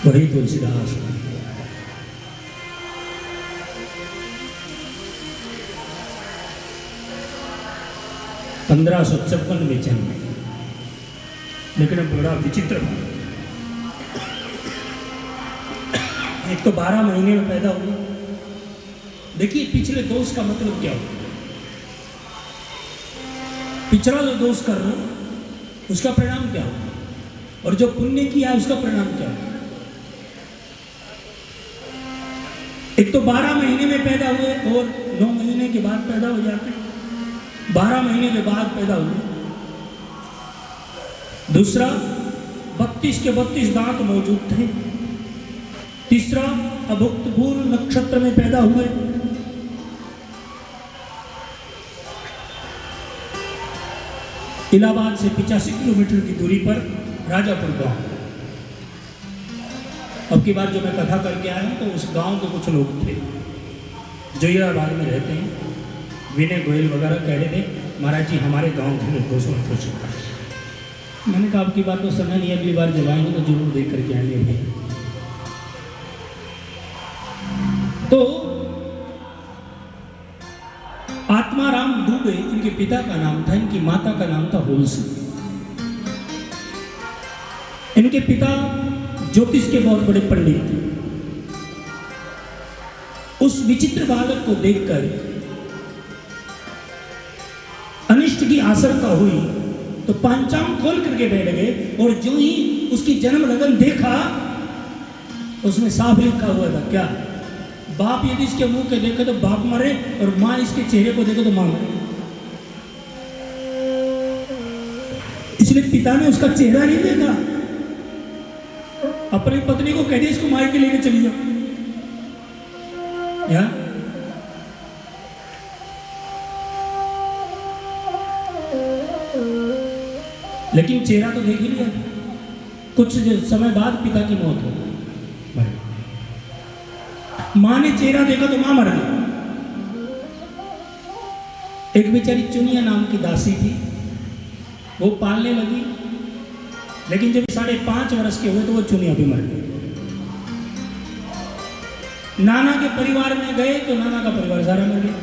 वही तुलसीदास। 1556 में जन्मे, लेकिन बड़ा विचित्र था। एक तो 12 महीने में पैदा हुआ। देखिए पिछले दोष का मतलब क्या होता है। पिछला जो दोष कर रहे हो उसका परिणाम क्या होगा, और जो पुण्य किया उसका परिणाम क्या होगा। एक तो 12 महीने में पैदा हुए और 9 महीने के बाद पैदा हो जाते, 12 महीने के बाद पैदा हुए। दूसरा, 32 के 32 दांत मौजूद थे। तीसरा, अभुक्तपूर्व नक्षत्र में पैदा हुए। इलाहाबाद से 85 किलोमीटर की दूरी पर राजापुर गांव। अब की बार जो मैं कथा करके आया हूं तो उस गांव के कुछ लोग थे जो इलाहाबाद में रहते हैं। विनय गोयल वगैरह कह रहे थे, महाराज जी हमारे गांव में घोषणा हो चुका है। मैंने कहा आपकी बात तो समय नहीं, अगली बार जब आएंगे तो जरूर देख करके आएंगे भैया। तो आत्माराम दुबे इनके पिता का नाम था, इनकी माता का नाम था होलसी। इनके पिता ज्योतिष के बहुत बड़े पंडित थे। उस विचित्र बालक को देखकर अनिष्ट की आशंका हुई तो पंचांग खोल करके बैठ गए, और जो ही उसकी जन्म लगन देखा उसमें साफ लिखा हुआ था, क्या? बाप यदि इसके मुंह के देखे तो बाप मरे, और मां इसके चेहरे को देखे तो मां मरे। इसलिए पिता ने उसका चेहरा नहीं देखा, अपनी पत्नी को कह दिया इसको मार के लेके चली जाओ। या लेकिन चेहरा तो देख ही लिया। कुछ समय बाद पिता की मौत हो गई। मां ने चेहरा देखा तो मां मर गई। एक बेचारी चुनिया नाम की दासी थी, वो पालने लगी, लेकिन जब 5.5 वर्ष के हुए तो वो चुनिया भी मर गई। नाना के परिवार में गए तो नाना का परिवार सारा मर गया।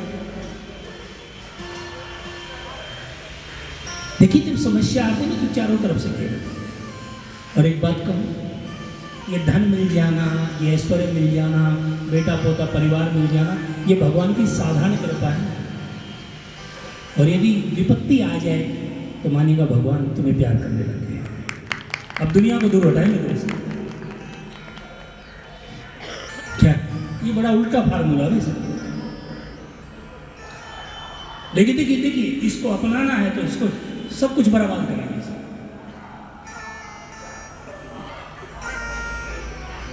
देखिए जब समस्या आती है ना तो चारों तरफ से घेर। और एक बात कहूं, ये धन मिल जाना, ये ऐश्वर्य मिल जाना, बेटा पोता परिवार मिल जाना, ये भगवान की साधारण कृपा है। और यदि विपत्ति आ जाए तो मानिएगा भगवान तुम्हें प्यार करने लग गए, अब दुनिया को दूर हटाएंगे तेरे से। क्या ये बड़ा उल्टा फार्मूला है सर। लेकिन देखिए देखिए, इसको अपनाना है तो इसको सब कुछ बर्बाद करेंगे।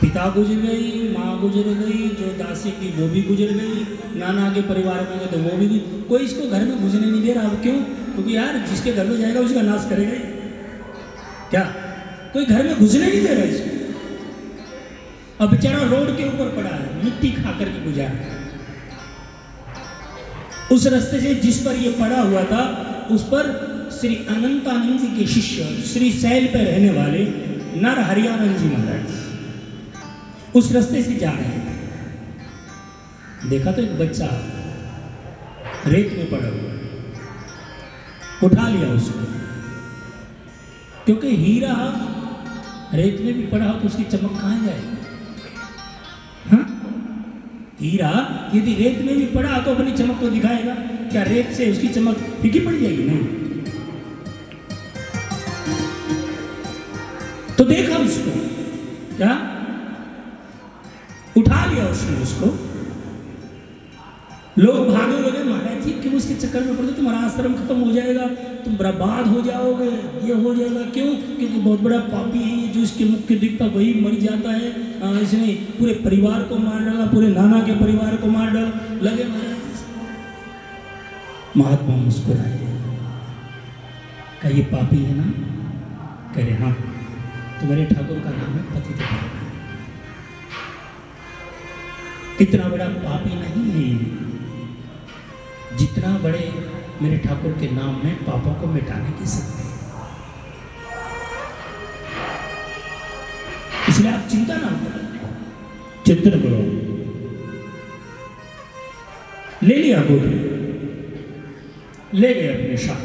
पिता गुजर गई, माँ गुजर गई, जो दासी थी वो भी गुजर गई, नाना के परिवार में गए तो वो भी, कोई इसको घर में घुसने नहीं दे रहा। अब क्यों? क्योंकि यार जिसके घर में जाएगा उसका नाश करेगा ही। क्या कोई घर में घुसने नहीं दे रहा इसको? अब बेचारा रोड के ऊपर पड़ा है, मिट्टी खा करके गुजारा। उस रास्ते से जिस पर ये पड़ा हुआ था उस पर श्री अनंतानंद जी के शिष्य श्री शैल पर रहने वाले नर हरियानंद जी महाराज उस रास्ते से जा रहे थे। देखा तो एक बच्चा रेत में पड़ा हुआ, उठा लिया उसको, क्योंकि हीरा रेत में भी पड़ा हो तो उसकी चमक कहाँ जाएगी? हाँ? हीरा यदि रेत में भी पड़ा तो अपनी चमक तो दिखाएगा, क्या रेत से उसकी चमक फीकी पड़ जाएगी? नहीं। तो देखा उसको, क्या उठा लिया उसने उसको। लोग भागे लगे, महाराज जी क्यों उसके चक्कर में पड़ते, तुम्हारा आश्रम खत्म हो जाएगा, तुम बर्बाद हो जाओगे, ये हो जाएगा। क्यों? क्योंकि बहुत बड़ा पापी है ये, जो इसके मुख के दिखता वही मर जाता है। इसने पूरे परिवार को मार डाला, पूरे नाना के परिवार को मार डाला। लगे महाराज। महात्मा मुस्कुराए, क्या ये पापी है ना? कह रहे हाँ। तुम्हारे ठाकुर का नाम है पतित पावन, इतना बड़ा पापी नहीं है जितना बड़े मेरे ठाकुर के नाम में पापों को मिटाने की शक्ति। इसलिए आप चिंता ना करो, चिंतन करो। ले लिया गुरु, ले गए अपने साथ।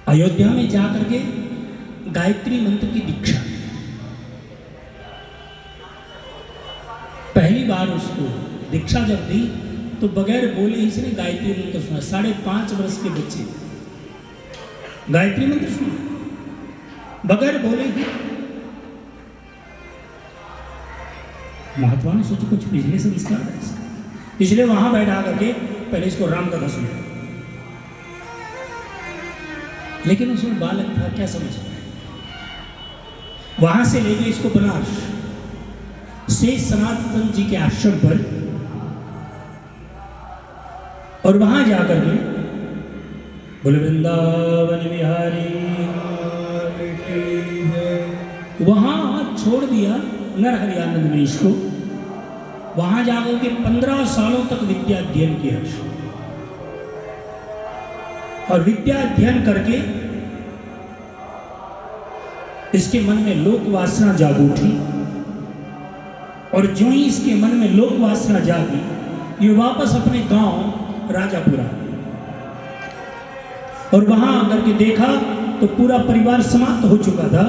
अयोध्या में जाकर के गायत्री मंत्र की दीक्षा, पहली बार उसको दीक्षा जब दी तो बगैर बोले ही इसने गायत्री मंत्र सुना। 5.5 वर्ष के बच्चे गायत्री मंत्र सुना बगैर बोले ही। महात्मा ने सोचा कुछ पिछले संस्कार है इसका, इसलिए वहां बैठा करके पहले इसको राम कथा सुना। लेकिन उसमें बालक था, क्या समझ पाया। वहां से ले गए इसको बनारस से सनातन जी के आश्रम पर, और वहां जाकर के बोले वृंदावन बिहारी, वहां छोड़ दिया नर हरियानंद ने इसको। वहां जाकर के 15 सालों तक विद्या अध्ययन किया, और विद्या अध्ययन करके इसके मन में लोक वासना जाग उठी। और जो ही इसके मन में लोक वासना जागी, ये वापस अपने गांव राजापुरा, और वहां आकर के देखा तो पूरा परिवार समाप्त हो चुका था।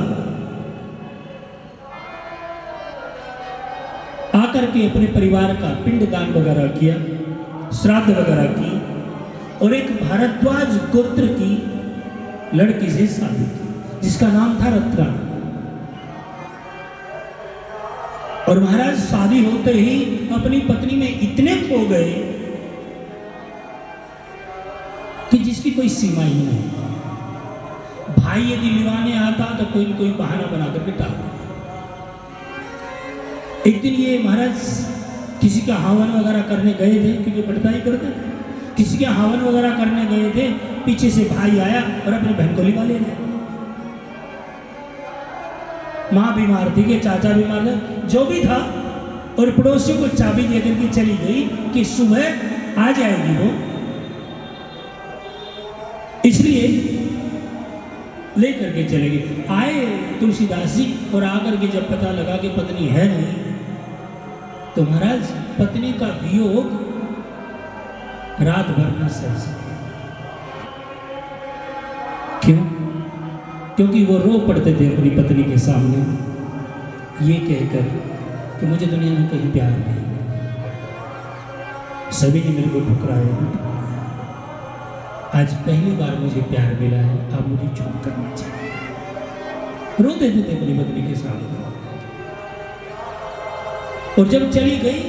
आकर के अपने परिवार का पिंडदान वगैरह किया, श्राद्ध वगैरह की, और एक भारद्वाज गोत्र की लड़की से शादी की जिसका नाम था रत्ना। और महाराज शादी होते ही अपनी पत्नी में इतने खो गए कि जिसकी कोई सीमा ही नहीं। भाई यदि लिवाने आता तो कोई न कोई बहाना बनाकर के टाल। एक दिन ये महाराज किसी का हवन वगैरह करने गए थे, क्योंकि पटता ही करते थे, किसी के हवन वगैरह करने गए थे। पीछे से भाई आया और अपनी बहन को लिवा ले गया। माँ बीमार थी कि चाचा बीमार था, जो भी था, और पड़ोसियों को चाबी देकर के चली गई कि सुबह आ जाएगी वो। इसलिए लेकर के चले गए। आए तुलसीदास जी, और आकर के जब पता लगा कि पत्नी है नहीं, तो महाराज पत्नी का वियोग रात भर न सह सके। क्यों? क्योंकि वो रो पड़ते थे अपनी पत्नी के सामने, ये कहकर कि मुझे दुनिया में कहीं प्यार नहीं। सभी ने मेरे को ठुकराया। आज पहली बार मुझे प्यार मिला है, अब मुझे चुप करना चाहिए। रो देते थे अपनी पत्नी के सामने। और जब चली गई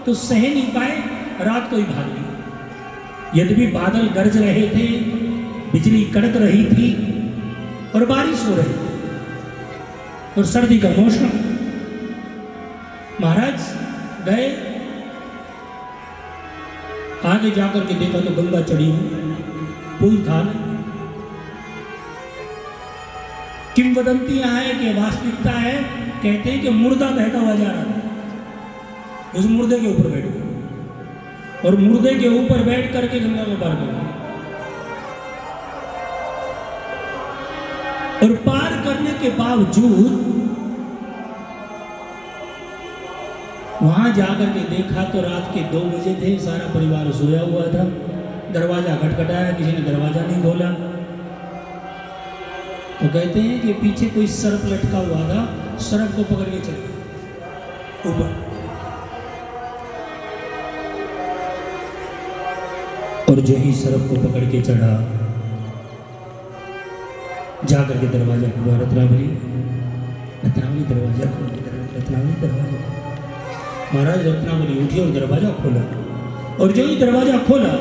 तो सह नहीं पाए, रात को ही भाग गई। यद्यपि बादल गरज रहे थे, बिजली कड़क रही थी और बारिश हो रही थी और सर्दी का मौसम। महाराज गए, आगे जाकर के देखा तो गंगा चढ़ी हुई, पुल था नहीं। किंवदंतियां है कि वास्तविकता है, कहते हैं कि मुर्दा बहता हुआ जा रहा था, उस मुर्दे के ऊपर बैठ गए और मुर्दे के ऊपर बैठ करके गंगा को पार कर गए। और पार करने के बावजूद वहां जाकर के देखा तो रात के 2 बजे थे, सारा परिवार सोया हुआ था। दरवाजा खटखटाया, किसी ने दरवाजा नहीं खोला। तो कहते हैं कि पीछे कोई सर्प लटका हुआ था, सर्प को पकड़ के चले ऊपर। और जो ही सर्प को पकड़ के चढ़ा, जाकर के दरवाजा खुला। रत्नावली दरवाजा खोल, रत्नावली दरवाजा खोल। महाराज रत्नावली उठी और दरवाजा खोला। और जो ही दरवाजा खोला,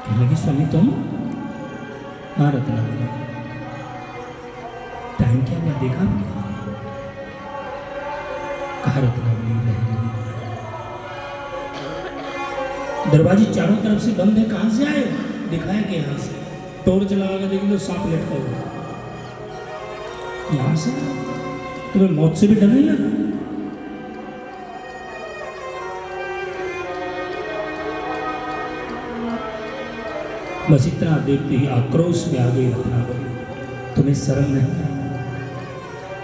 कहने लगी स्वामी तुम? हाँ रत्नावली। टाइम क्या हुआ देखा? कहा रत्नावली रह गई। दरवाजे चारों तरफ से बंद है, कहां से आए? दिखाया कि यहां से। टॉर्च लगा कर देखी तो सांप लटका हुआ। यहां से तुम्हें मौत से भी डर नहीं लगा? बस इतना देखते ही आक्रोश में आ गई रत्नावली। तुम्हें शर्म नहीं?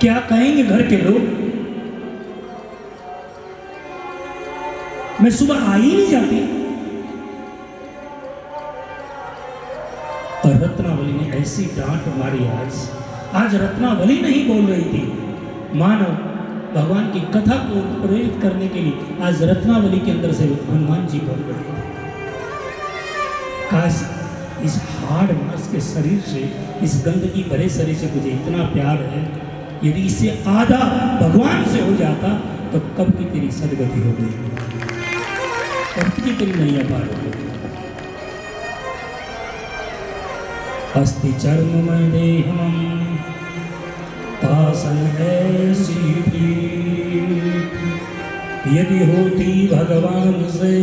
क्या कहेंगे घर के लोग? मैं सुबह आ ही नहीं जाती। और रत्नावली ने ऐसी डांट मारी। आज रत्नावली नहीं बोल रही थी, मानो भगवान की कथा को प्रेरित करने के लिए आज रत्नावली के अंदर से हनुमान जी बोल रहे थे। काश इस हाड़ मांस के शरीर से, इस गंदगी भरे शरीर से मुझे इतना प्यार है, यदि इससे आधा भगवान से हो जाता तो कब की तेरी सदगति हो गई, कब की तेरी नैया पार हो गई। अस्थि चर्ममय देहम आसन ऐसी प्रीत, यदि होती भगवान से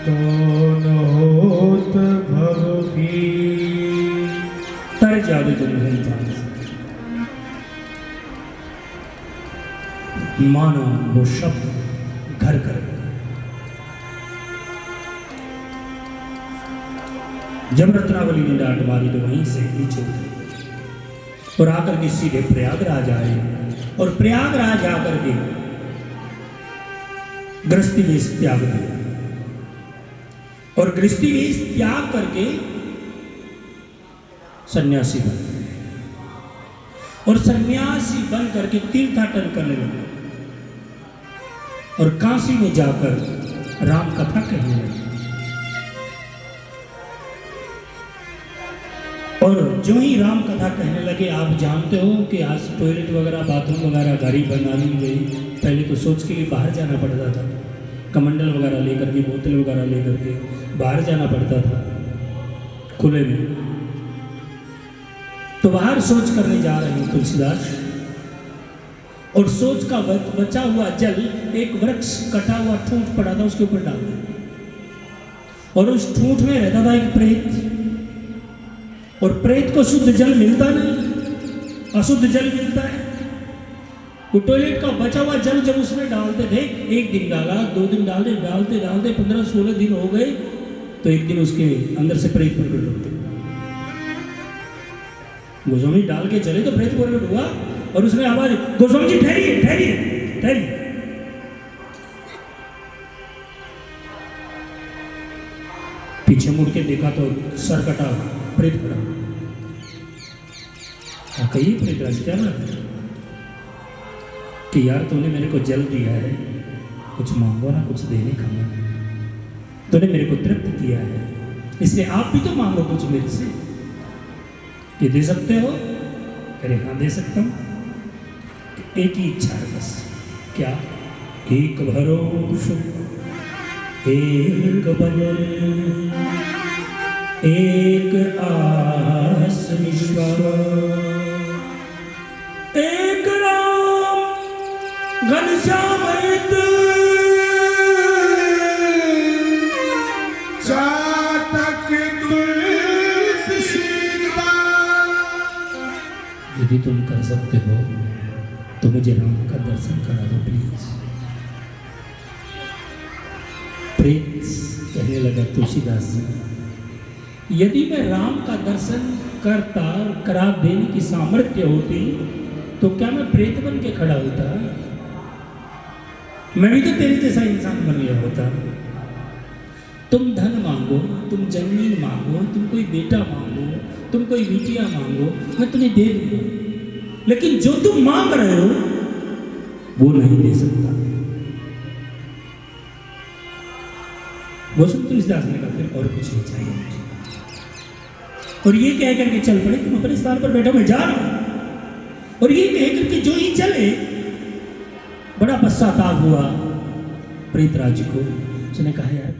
तो न होत भव की। तर जावे तुम इंसान, मानो वो शब्द घर कर। जब रत्नावली ने डांट मारी तो वहीं से नीचे उतरी और आकर के सीधे प्रयागराज आए। और प्रयागराज आकर के गृहस्थी वेश त्याग दिया। और गृहस्थी वेश त्याग करके सन्यासी बन गए। और सन्यासी बन करके तीर्थाटन करने लगे और काशी में जाकर राम कथा कहने लगे। और जो ही राम कथा कहने लगे, आप जानते हो कि आज टॉयलेट वगैरह, बाथरूम वगैरह गाड़ी बना ली गई। पहले तो सोच के लिए बाहर जाना पड़ता था, कमंडल वगैरह लेकर के, बोतल वगैरह लेकर के बाहर जाना पड़ता था खुले में। तो बाहर सोच करने जा रहे हैं तुलसीदास, और सोच का बचा हुआ जल एक वृक्ष कटा हुआ ठूंठ पड़ा था, उसके ऊपर डाल दिया। और उस ठूंठ में रहता था एक प्रेत। और प्रेत को शुद्ध जल मिलता नहीं, अशुद्ध जल मिलता है। वो टॉयलेट का बचा हुआ जल जब उसमें डालते थे, 1 दिन डाला, 2 दिन डालते डालते डालते 15-16 दिन हो गए, तो एक दिन उसके अंदर से प्रेत प्रकट हो गया। गोस्वामी डाल के चले तो प्रेत प्रकट हुआ और उसने आवाज, गोस्वामी जी ठहरिए ठहरिए ठहरिए। पीछे मुड़ के देखा तो सर कटा प्रेत खड़ा। कही प्रेत राज क्या बात है कि यार तूने मेरे को जल दिया है, कुछ मांगो ना, कुछ देने का मन। तूने मेरे को तृप्त किया है, इसलिए आप भी तो मांगो कुछ मेरे से। ये दे सकते हो? अरे हाँ दे सकता हूँ। एक ही इच्छा है बस। क्या? एक भरोसा, एक बल, एक आस विश्वास, एक राम घनश्याम हित, चातक तुलसीदास। यदि तुम कर सकते हो तो मुझे राम का दर्शन करा दो प्लीज। प्रिंस कहने लगा तुलसीदास जी, यदि मैं राम का दर्शन करता और करा देने की सामर्थ्य होती तो क्या मैं प्रेत बन के खड़ा होता? मैं भी तो तेरे जैसा इंसान बन गया होता। तुम धन मांगो, तुम जमीन मांगो, तुम कोई बेटा मांगो, तुम कोई बिटिया मांगो, मैं तुम्हें दे दूंगा, लेकिन जो तुम मांग रहे हो वो नहीं दे सकता। भूषण तुलसीदास ने कहा फिर और कुछ नहीं चाहिए मुझे। और ये कह करके चल पड़े, तुम अपने स्थान पर बैठो, मैं जा रहा हूं। और ये कह करके जो ही चले, बड़ा पश्चाताप हुआ प्रेतराज को। उसने कहा यार